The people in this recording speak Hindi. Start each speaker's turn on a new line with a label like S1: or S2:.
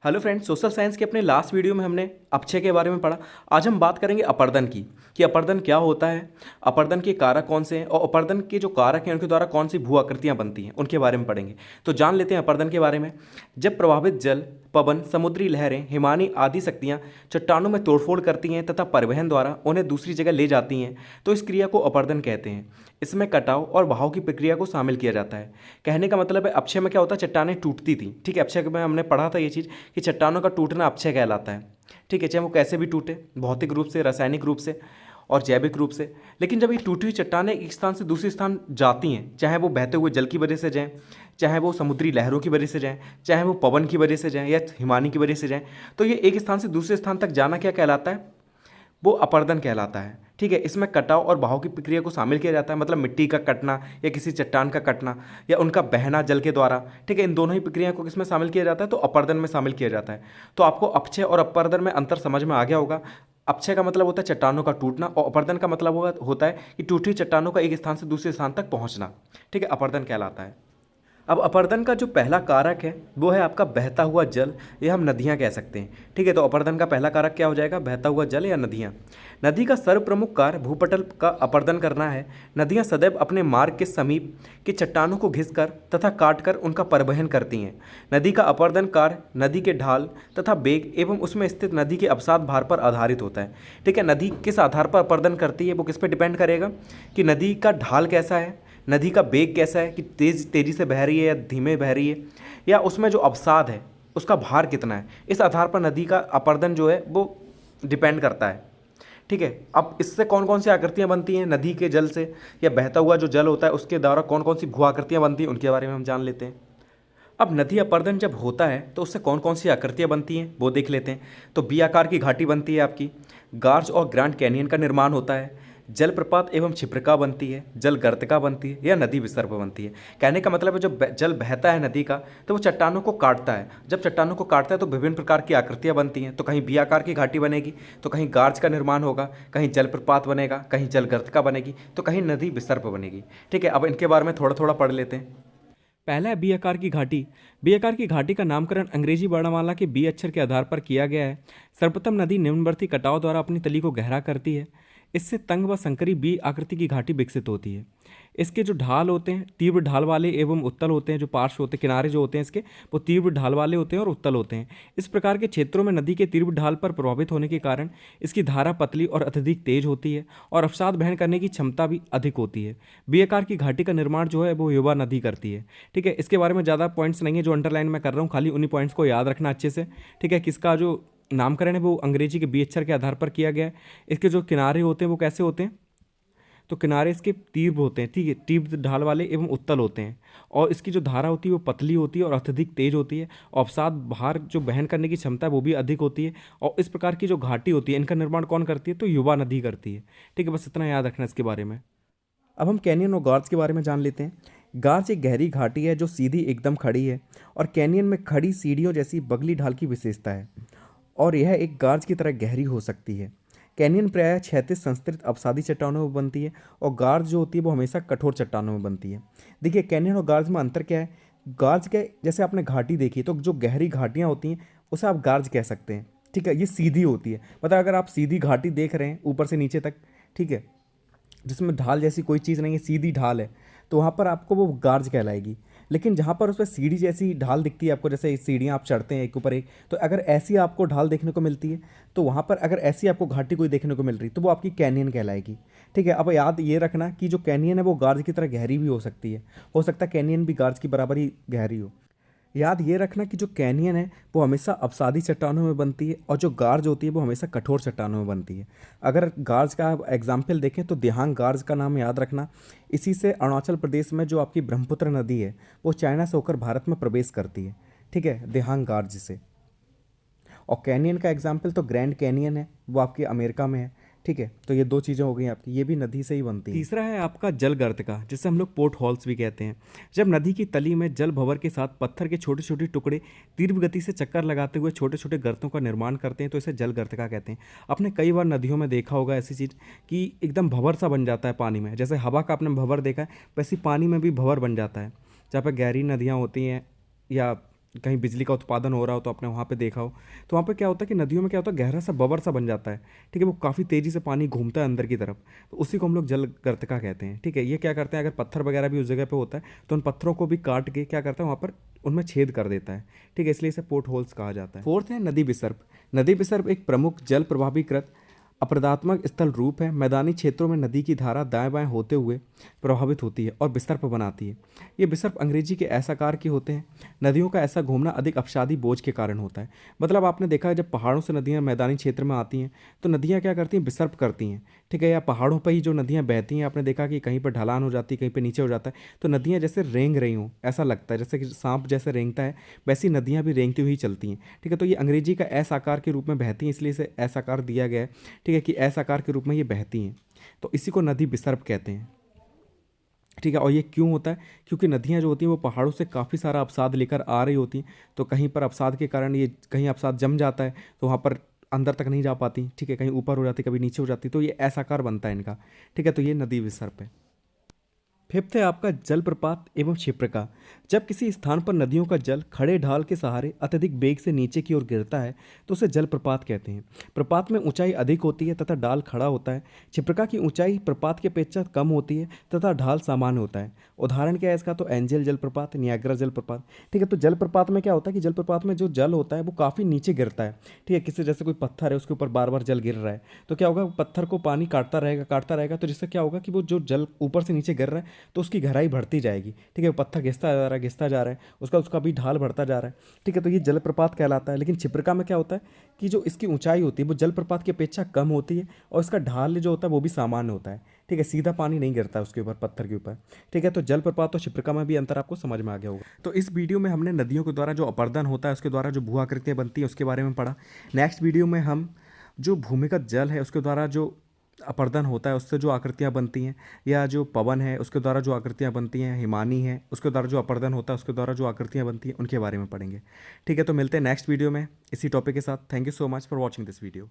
S1: हेलो फ्रेंड्स, सोशल साइंस के अपने लास्ट वीडियो में हमने अपक्षय के बारे में पढ़ा। आज हम बात करेंगे अपर्दन की कि अपर्दन क्या होता है, अपर्दन के कारक कौन से हैं और अपर्दन के जो कारक हैं उनके द्वारा कौन सी भू आकृतियाँ बनती हैं उनके बारे में पढ़ेंगे। तो जान लेते हैं अपर्दन के बारे में। जब प्रभावित जल, पवन, समुद्री लहरें, हिमानी आदि शक्तियाँ चट्टानों में तोड़फोड़ करती हैं तथा परिवहन द्वारा उन्हें दूसरी जगह ले जाती हैं तो इस क्रिया को अपर्दन कहते हैं। इसमें कटाव और बहाव की प्रक्रिया को शामिल किया जाता है। कहने का मतलब है अपक्षय में क्या होता है, चट्टानें टूटती थी। ठीक है, अपक्षय में हमने पढ़ा था ये चीज़ कि चट्टानों का टूटना अपक्षय कहलाता है। ठीक है, चाहे वो कैसे भी टूटे, भौतिक रूप से, रासायनिक रूप से और जैविक रूप से। लेकिन जब ये टूटी हुई चट्टानें एक स्थान से दूसरे स्थान जाती हैं, चाहे वो बहते हुए जल की वजह से जाएँ, चाहे वो समुद्री लहरों की वजह से जाएँ, चाहे वो पवन की वजह से जाएँ या हिमानी की वजह से जाएँ, तो ये एक स्थान से दूसरे स्थान तक जाना क्या कहलाता है, वो अपर्दन कहलाता है। ठीक है, इसमें कटाव और बहाव की प्रक्रिया को शामिल किया जाता है, मतलब मिट्टी का कटना या किसी चट्टान का कटना या उनका बहना जल के द्वारा। ठीक है, इन दोनों ही प्रक्रिया को किसमें शामिल किया जाता है, तो अपर्दन में शामिल किया जाता है। तो आपको अपक्षय और अपर्दन में अंतर समझ में आ गया होगा। अपक्षय का मतलब होता है चट्टानों का टूटना और अपर्दन का मतलब होता है कि टूटी चट्टानों का एक स्थान से दूसरे स्थान तक पहुंचना। ठीक है, अपर्दन कहलाता है। अब अपर्दन का जो पहला कारक है वो है आपका बहता हुआ जल, या हम नदियाँ कह सकते हैं। ठीक है, तो अपर्दन का पहला कारक क्या हो जाएगा, बहता हुआ जल या नदियाँ। नदी का सर्वप्रमुख कार्य भूपटल का अपर्दन करना है। नदियाँ सदैव अपने मार्ग के समीप की चट्टानों को घिसकर तथा काटकर उनका परिवहन करती हैं। नदी का अपर्दन कार्य नदी के ढाल तथा बेग एवं उसमें स्थित नदी के अवसाद भार पर आधारित होता है। ठीक है, नदी किस आधार पर अपर्दन करती है वो किस पर डिपेंड करेगा कि नदी का ढाल कैसा है, नदी का बेग कैसा है कि तेज़ी से बह रही है या धीमे बह रही है, या उसमें जो अवसाद है उसका भार कितना है। इस आधार पर नदी का अपर्दन जो है वो डिपेंड करता है। ठीक है, अब इससे कौन कौन सी आकृतियाँ बनती हैं नदी के जल से, या बहता हुआ जो जल होता है उसके द्वारा कौन कौन सी भू आकृतियाँ बनती हैं उनके बारे में हम जान लेते हैं। अब नदी अपर्दन जब होता है तो उससे कौन कौन सी आकृतियाँ बनती हैं वो देख लेते हैं। तो बी आकार की घाटी बनती है आपकी, गार्ज और ग्रैंड कैनियन का निर्माण होता है, जलप्रपात एवं क्षिप्रिका बनती है, जल गर्तिका बनती है या नदी विसर्प बनती है। कहने का मतलब है जब जल बहता है नदी का तो वो चट्टानों को काटता है। जब चट्टानों को काटता है तो विभिन्न प्रकार की आकृतियाँ बनती हैं। तो कहीं बी आकार की घाटी बनेगी, तो कहीं गार्ज का निर्माण होगा, कहीं जलप्रपात बनेगा, कहीं जल गर्तिका बनेगी, तो कहीं नदी विसर्प बनेगी। ठीक है, अब इनके बारे में थोड़ा थोड़ा पढ़ लेते हैं। पहला है बी आकार की घाटी। बी आकार की घाटी का नामकरण अंग्रेजी वर्णमाला के बी अक्षर के आधार पर किया गया है। सर्वप्रथम नदी निम्नवर्ती कटाव द्वारा अपनी तली को गहरा करती है। इससे तंग व संकरी बी आकृति की घाटी विकसित होती है। इसके जो ढाल होते हैं तीव्र ढाल वाले एवं उत्तल होते हैं। जो पार्श्व होते हैं, किनारे जो होते हैं इसके, वो तीव्र ढाल वाले होते हैं और उत्तल होते हैं। इस प्रकार के क्षेत्रों में नदी के तीव्र ढाल पर प्रभावित होने के कारण इसकी धारा पतली और अत्यधिक तेज होती है और अवसाद वहन करने की क्षमता भी अधिक होती है। बी आकार की घाटी का निर्माण जो है वो युवा नदी करती है। ठीक है, इसके बारे में ज़्यादा पॉइंट्स नहीं है जो अंडरलाइन मैं कर रहा हूँ, खाली उन्हीं पॉइंट्स को याद रखना अच्छे से। ठीक है, किसका जो नामकरण है वो अंग्रेजी के बी अक्षर के आधार पर किया गया है। इसके जो किनारे होते हैं वो कैसे होते हैं, तो किनारे इसके तीव्र होते हैं। ठीक है, तीव्र ढाल वाले एवं उत्तल होते हैं और इसकी जो धारा होती है वो पतली होती है और अत्यधिक तेज होती है और अवसाद भार जो बहन करने की क्षमता है वो भी अधिक होती है। और इस प्रकार की जो घाटी होती है इनका निर्माण कौन करती है, तो युवा नदी करती है। ठीक है, बस इतना याद रखना इसके बारे में। अब हम कैनियन और गार्ज के बारे में जान लेते हैं। गार्ज एक गहरी घाटी है जो सीधी एकदम खड़ी है और कैनियन में खड़ी सीढ़ियों जैसी बगली ढाल की विशेषता है और यह एक गार्ज की तरह गहरी हो सकती है। कैनियन प्रायः क्षैतिज संस्तृत अवसादी चट्टानों में बनती है और गार्ज जो होती है वो हमेशा कठोर चट्टानों में बनती है। देखिए, कैनियन और गार्ज में अंतर क्या है। गार्ज के जैसे आपने घाटी देखी तो जो गहरी घाटियाँ होती हैं उसे आप गार्ज कह सकते हैं। ठीक है, ये सीधी होती है, मतलब अगर आप सीधी घाटी देख रहे हैं ऊपर से नीचे तक, ठीक है, जिसमें ढाल जैसी कोई चीज़ नहीं है, सीधी ढाल है, तो वहाँ पर आपको वो गार्ज कहलाएगी। लेकिन जहाँ पर उस पर सीढ़ी जैसी ढाल दिखती है आपको, जैसे सीढ़ियाँ आप चढ़ते हैं एक ऊपर एक, तो अगर ऐसी आपको ढाल देखने को मिलती है तो वहाँ पर अगर ऐसी आपको घाटी कोई देखने को मिल रही तो वो आपकी कैनियन कहलाएगी। ठीक है, अब याद ये रखना कि जो कैनियन है वो गार्ज की तरह गहरी भी हो सकती है, हो सकता है कैनियन भी गार्ज की बराबर ही गहरी हो। याद ये रखना कि जो कैनियन है वो हमेशा अवसादी चट्टानों में बनती है और जो गार्ज होती है वो हमेशा कठोर चट्टानों में बनती है। अगर गार्ज का एग्जाम्पल देखें तो दिहांग गार्ज का नाम याद रखना। इसी से अरुणाचल प्रदेश में जो आपकी ब्रह्मपुत्र नदी है वो चाइना से होकर भारत में प्रवेश करती है। ठीक है, दिहांग गार्ज से। और कैनियन का एग्जाम्पल तो ग्रैंड कैनियन है, वो आपकी अमेरिका में है। ठीक है, तो ये दो चीज़ें हो गई आपकी, ये भी नदी से ही बनती है। तीसरा है आपका जल गर्तिका, जिसे हम लोग पोर्ट हॉल्स भी कहते हैं। जब नदी की तली में जल भंवर के साथ पत्थर के छोटे छोटे टुकड़े तीव्र गति से चक्कर लगाते हुए छोटे छोटे गर्तों का निर्माण करते हैं तो इसे जल गर्तिका कहते हैं। आपने कई बार नदियों में देखा होगा ऐसी चीज़ कि एकदम भंवर सा बन जाता है पानी में, जैसे हवा का आपने भंवर देखा है वैसे पानी में भी भंवर बन जाता है। जहाँ पर गहरी नदियाँ होती हैं या कहीं बिजली का उत्पादन हो रहा हो तो आपने वहाँ पे देखा हो, तो वहाँ पे क्या होता है कि नदियों में क्या होता है, गहरा सा बवर सा बन जाता है। ठीक है, वो काफ़ी तेज़ी से पानी घूमता है अंदर की तरफ, तो उसी को हम लोग जल गर्तका कहते हैं। ठीक है, ये क्या करते हैं, अगर पत्थर वगैरह भी उस जगह पे होता है तो उन पत्थरों को भी काट के क्या करता है वहाँ पर उनमें छेद कर देता है। ठीक है, इसलिए इसे पोर्ट होल्स कहा जाता है। फोर्थ है नदी विसर्प। नदी विसर्प एक प्रमुख जल प्रभावीकृत अपरदात्मक स्थल रूप है। मैदानी क्षेत्रों में नदी की धारा दाएं बाएं होते हुए प्रभावित होती है और विसर्प बनाती है। ये विसर्प अंग्रेजी के ऐसा आकार के होते हैं। नदियों का ऐसा घूमना अधिक अपसादी बोझ के कारण होता है। मतलब आपने देखा है, जब पहाड़ों से नदियाँ मैदानी क्षेत्र में आती हैं तो नदियाँ क्या करती हैं, विसर्प करती हैं। ठीक है, या पहाड़ों पर ही जो नदियाँ बहती हैं, आपने देखा कि कहीं पर ढलान हो जाती है, कहीं पर नीचे हो जाता है, तो नदियाँ जैसे रेंग रही हों ऐसा लगता है, जैसे कि सांप जैसे रेंगता है वैसी नदियाँ भी रेंगती हुई चलती हैं। ठीक है, तो ये अंग्रेजी का ऐसा आकार के रूप में बहती हैं, इसलिए इसे ऐसा आकार दिया गया है। ठीक है, कि ऐसा आकार के रूप में ये बहती हैं, तो इसी को नदी विसर्प कहते हैं। ठीक है, और ये क्यों होता है, क्योंकि नदियाँ जो होती हैं वो पहाड़ों से काफ़ी सारा अवसाद लेकर आ रही होती हैं, तो कहीं पर अवसाद के कारण ये कहीं अवसाद जम जाता है तो वहाँ पर अंदर तक नहीं जा पाती। ठीक है, कहीं ऊपर हो जाती, कभी नीचे हो जाती, तो ये ऐसा आकार बनता है इनका। ठीक है, तो ये नदी विसर्प है। फिफ्थ है आपका जलप्रपात एवं क्षिप्रका। जब किसी स्थान पर नदियों का जल खड़े ढाल के सहारे अत्यधिक वेग से नीचे की ओर गिरता है तो उसे जलप्रपात कहते हैं। प्रपात में ऊंचाई अधिक होती है तथा ढाल खड़ा होता है। क्षिप्रका की ऊंचाई प्रपात की अपेक्षा कम होती है तथा ढाल सामान्य होता है। उदाहरण क्या है इसका, तो एंजल जलप्रपात, नियाग्रा जलप्रपात। ठीक है, तो जलप्रपात में क्या होता है कि जलप्रपात में जो जल होता है वो काफ़ी नीचे गिरता है। ठीक है, किसी जैसे कोई पत्थर है उसके ऊपर बार बार जल गिर रहा है, तो क्या होगा, पत्थर को पानी काटता रहेगा, तो जिससे क्या होगा कि वो जो जल ऊपर से नीचे गिर रहा है तो उसकी गहराई बढ़ती जाएगी। ठीक है, वो पत्थर घिसता जा रहा है, उसका भी ढाल बढ़ता जा रहा है। ठीक है, तो ये जलप्रपात कहलाता है। लेकिन क्षिप्रका में क्या होता है कि जो इसकी ऊंचाई होती है वो जलप्रपात की अपेक्षा कम होती है और इसका ढाल जो होता है वो भी सामान्य होता है। ठीक है, सीधा पानी नहीं गिरता है उसके ऊपर, पत्थर के ऊपर। ठीक है, तो जलप्रपात और क्षिप्रका में भी अंतर आपको समझ में आ गया होगा। तो इस वीडियो में हमने नदियों के द्वारा जो अपर्दन होता है उसके द्वारा जो भू आकृतियाँ बनती हैं उसके बारे में पढ़ा। नेक्स्ट वीडियो में हम जो भूमिगत जल है उसके द्वारा जो अपर्दन होता है उससे जो आकृतियाँ बनती हैं, या जो पवन है उसके द्वारा जो आकृतियाँ बनती हैं, हिमानी है उसके द्वारा जो अपर्दन होता है उसके द्वारा जो आकृतियाँ बनती हैं, उनके बारे में पढ़ेंगे। ठीक है, तो मिलते हैं नेक्स्ट वीडियो में इसी टॉपिक के साथ। Thank you so much for watching this video.